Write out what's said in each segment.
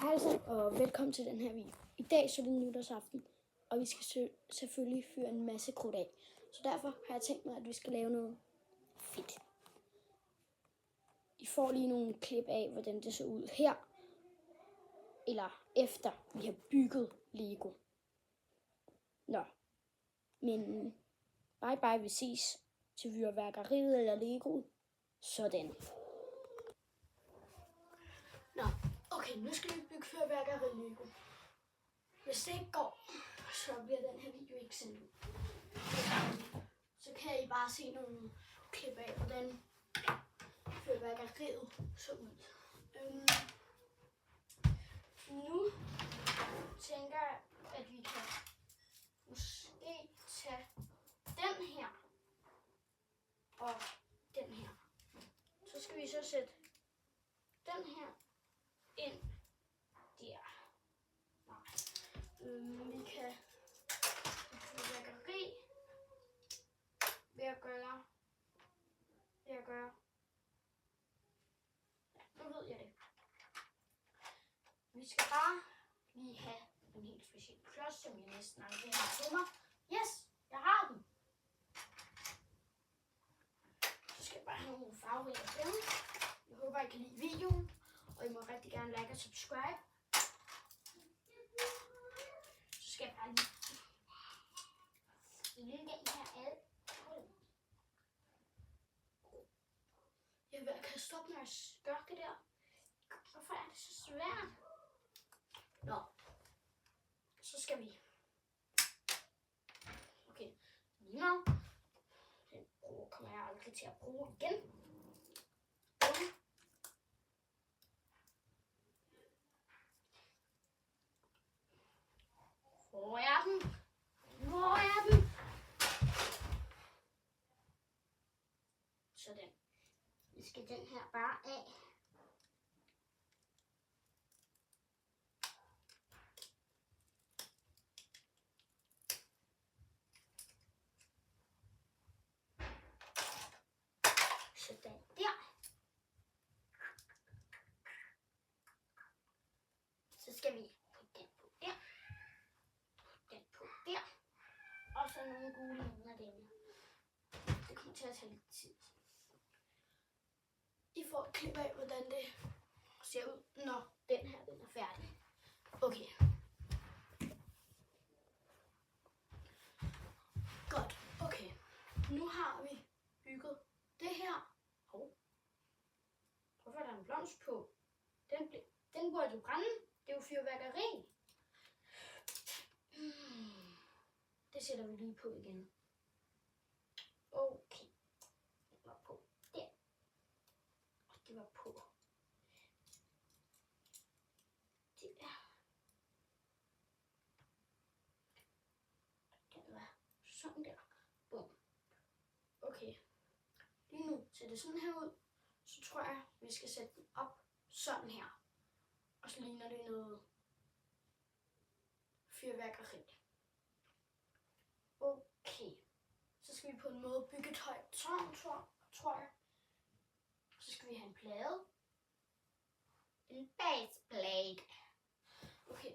Hej og velkommen til den her video. I dag så er det nytårsaften, og vi skal selvfølgelig fyre en masse krudt af. Så derfor har jeg tænkt mig, at vi skal lave noget fedt. I får lige nogle klip af, hvordan det ser ud her, eller efter vi har bygget Lego. Nå, men bye bye, vi ses til fyrværkeriet eller Lego. Sådan. Nå, okay, nu skal vi bygge fyrværkeri Lego. Hvis det ikke går, så bliver den her video ikke sendt ud. Så kan I bare se nogle klip af, hvordan fyrværkeriet så ud. Nu tænker jeg, at vi kan måske tage den her og den her. Så skal vi så sætte den her ind der. Vi kan fyrværkeri ved at gøre. Ja, nu ved jeg det. Vi skal bare lige have en helt speciel klods, som jeg næsten aldrig har til mig. Yes, jeg har den. Så skal jeg bare have nogle farverige penge. Jeg håber, I kan lide videoen, og I må rigtig gerne like og subscribe. Så skal jeg bare lige den her ad. Jeg vil kaste op, når jeg gør det der. Hvorfor er det så svært? Nå, så skal vi. Okay, lige nu. Den kommer jeg aldrig til at bruge igen. Hvor er den? Hvor er den? Sådan. Vi skal den her bare af. Sådan der. Så skal vi putte den på der. Den på der. Og så nogle gule nogle af dem. Det kommer til at tage lidt tid. I får et klip af, hvordan det ser ud, når den her den er færdig. Okay. Godt. Okay. Nu har vi bygget det her. Hvorfor er der en blomst på? Den burde jo brænde. Det er jo fyrværkeri. Det sætter vi lige på igen. Okay. Det var på der. Og det var på der. Den var sådan der. Bum. Okay. Lige nu ser det sådan her ud. Så tror jeg, vi skal sætte den op sådan her. Og så ligner det noget fyrværkeri. Okay. Så skal vi på en måde bygge et højt tårn, tror jeg. Så skal vi have en plade. En baseplate. Okay.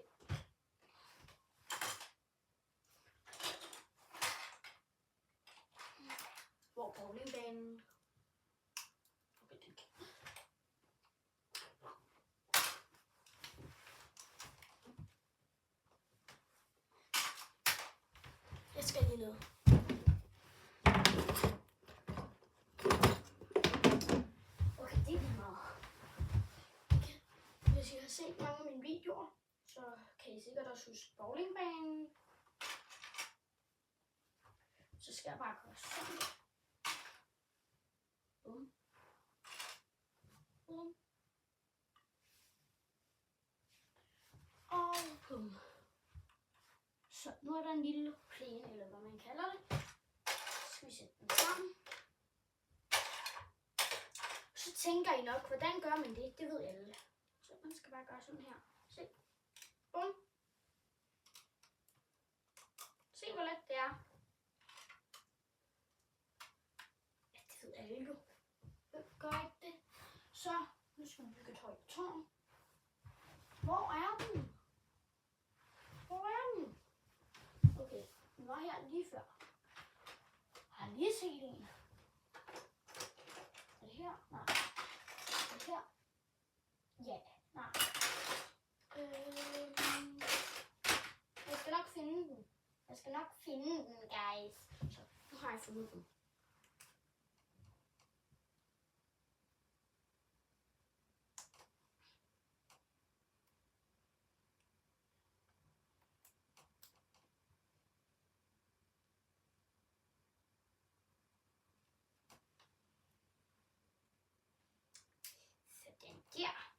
Hvor er bowlingbanen? Okay, den kan. Jeg skal lige ned. Okay, det er lige meget. Okay. Hvis I har set mange af mine videoer, så kan I sikkert også huske bowlingbanen. Så skal jeg bare gøre sådan. Bum. Bum. Og bum. Så nu er der en lille plæne, eller hvad man kalder det. Så skal vi sætte den sammen. Så tænker I nok, hvordan gør man det? Det ved alle. Så man skal bare gøre sådan her. Se. Bum. Se hvor let det er. Ja, det ved alle jo. Hvem gør ikke det? Så nu skal vi bygge et højt tårn. Hvor er den? Hvor er den? Okay, den var her lige før. Har jeg lige set en? Er det her? Nej. Er det her? Ja, nej. Jeg skal nok finde den. Jeg skal nok finde den, guys. Så, nu har jeg fundet den. Så den der.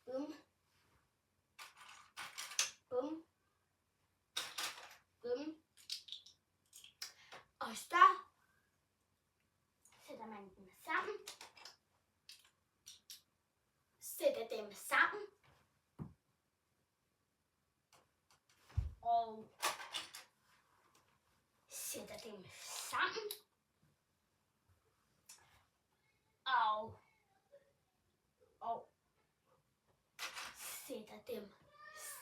Bum. Bum. Bum. Og så sætter man dem sammen. Sætter dem sammen. Og sætter dem sammen. Og sætter dem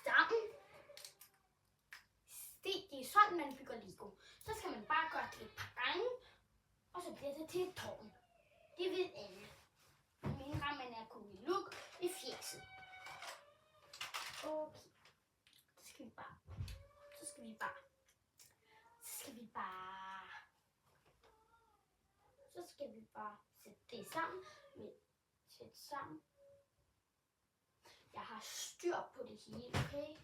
sammen. Det er sådan, man bygger Lego. Så skal man bare gøre det et par gange, og så bliver det til et tårn. Det ved alle. Mindre man er cool look i fjeset. Okay. Så skal vi bare sætte det sammen. Sætte sammen. Jeg har styr på det hele, okay?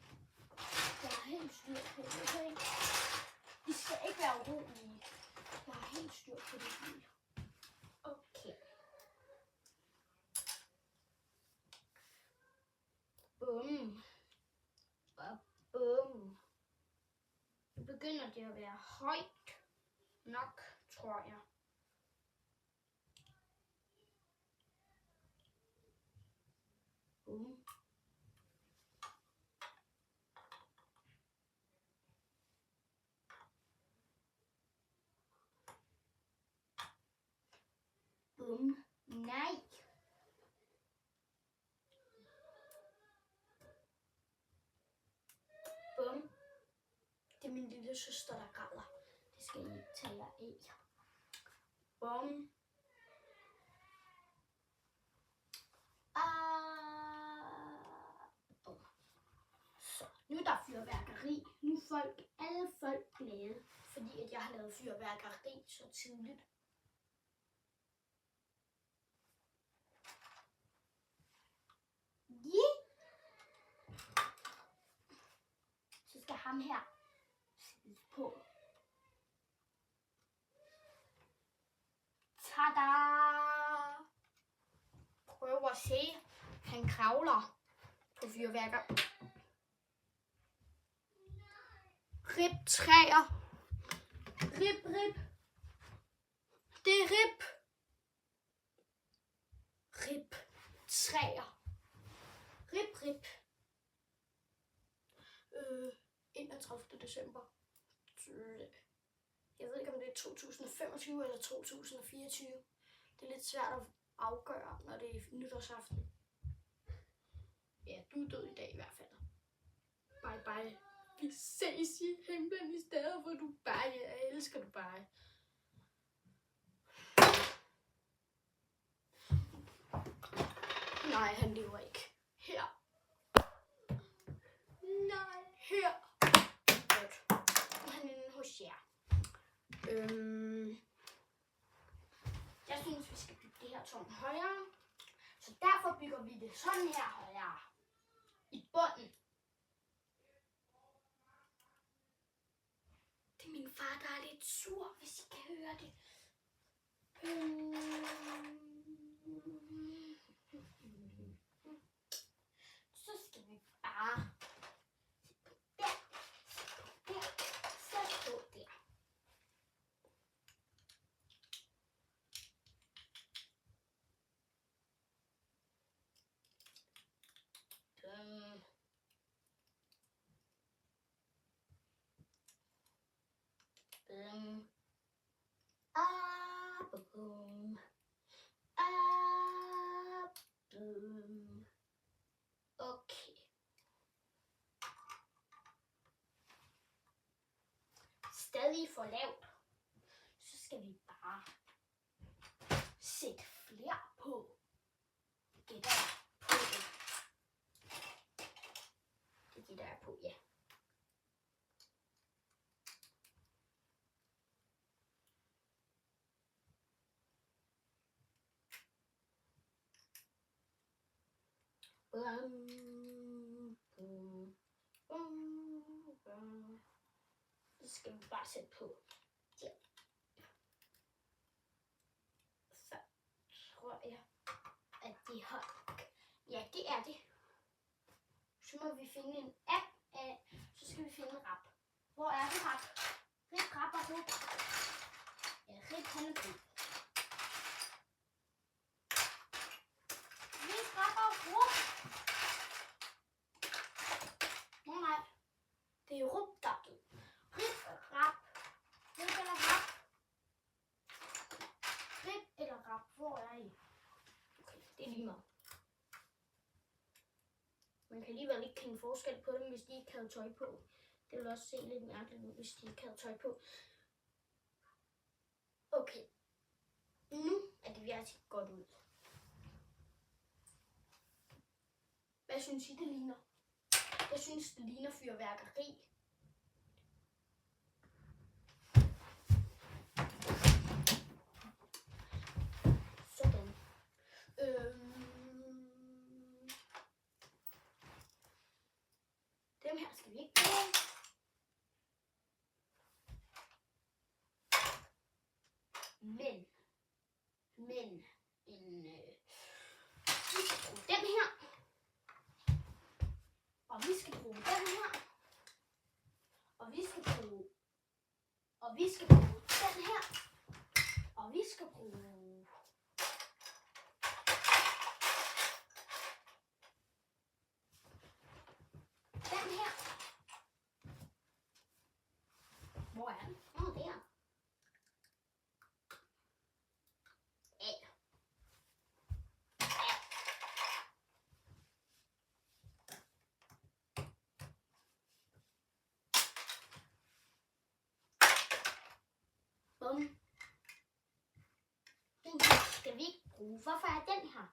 Jeg har helt styr på det, okay? I skal ikke være urolige. Jeg har helt styr på det hele. Okay. Bum. Og bum. Nu begynder det at være højt nok, tror jeg. Bum. Bum. Nej. Bum. Det er min lille søster, der græder. Det skal I tage jer af. Bum. Så, nu er der fyrværkeri. Nu er alle folk glade, fordi at jeg har lavet fyrværkeri så tidligt. Så skal ham her sættes på. Tada! Prøv at se. Han kravler på fyrværker. Rip træer. Rip, rip. Det er rip. Rip træer. Rip, rip. 31. december. Jeg ved ikke, om det er 2025 eller 2024. Det er lidt svært at afgøre, når det er nytårsaften. Ja, du er død i dag i hvert fald. Bye bye. Vi ses i himlen i stedet for Dubai. Jeg elsker Dubai. Nej, han lever ikke. Her. Nej, her. Godt. Han er inde hos jer. Jeg synes, vi skal bygge det her tårn højere. Så derfor bygger vi det sådan her højere. I bunden. Det er min far, der er lidt sur, hvis I kan høre det. Så skal vi bare boom. Boom. Okay. stadig for lavt, så skal vi bare sætte flere på. Gætter jeg på det. Det gætter jeg på, ja. Så skal vi bare sætte på. Ja. Så tror jeg, at det har... Ja, det er det. Så må vi finde en app af... Så skal vi finde rap. Hvor er det rap? Rip, rap og rup. Ja, rip, han er på. Rip, rap og rup. Nej, det er rup, der er død. Rip, rap. Rip eller rap. Rip eller rap. Hvor er I? Okay, det er lige meget. Man kan alligevel ikke kende forskel på dem, hvis de ikke havde tøj på. Det vil også se lidt mærkeligt ud, hvis de ikke havde tøj på. Okay. Nu er det ved at se godt ud. Hvad synes I, det ligner? Jeg synes, det ligner fyrværkeri. Sådan. Dem her skal vi ikke bruge. Men vi skal bruge den her. Og vi skal bruge den her. Og vi skal bruge den her. Og vi skal bruge den her. Hvor er den? Åh, der. Bum. Den her skal vi ikke bruge. Hvorfor er den her?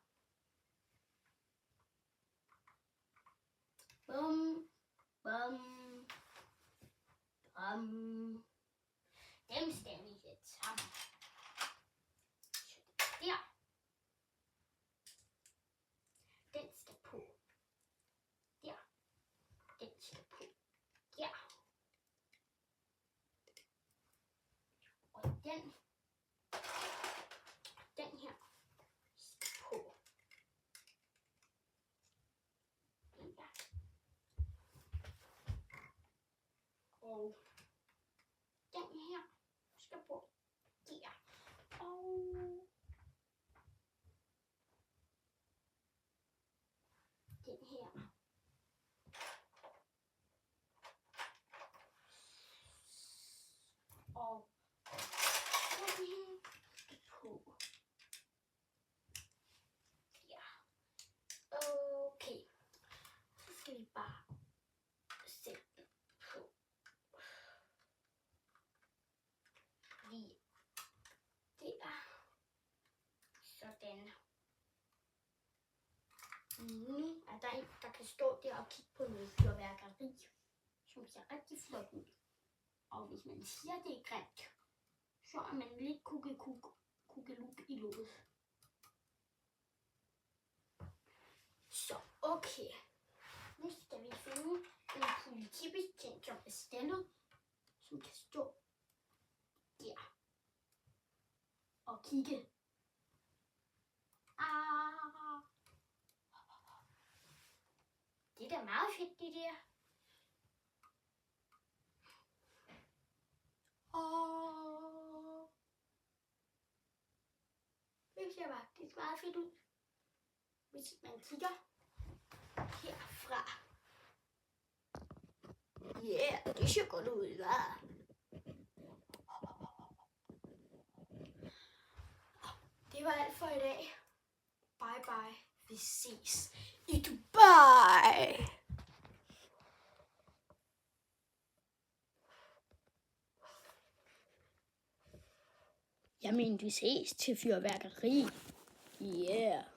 Bum. Bum. Bum. Dem skal vi sætte sammen. Der. Den skal på. Der. Den skal på. Der. Og den her skal på. Den der. Og den her skal på der. Og den her. Og den her skal på. Ja. Okay. Så skal vi bare sætte den på. Lige der. Sådan. Nu er der en, der kan stå der og kigge på noget fyrværkeri, som ser rigtig flot ud. Og hvis man siger, det er grimt, så er man lidt kukkeluk i lukket. Så okay. Nu skal vi finde en politibetjent, som er stillet, som kan stå der og kigge. Det er da meget fedt, det der. Det ser faktisk meget fedt ud. Hvis man kigger herfra. Ja, yeah, det ser godt ud, hva'? Det var alt for i dag. Bye bye. Vi ses i Dubai. Jeg mener, vi ses til fyrværkeri. Yeah.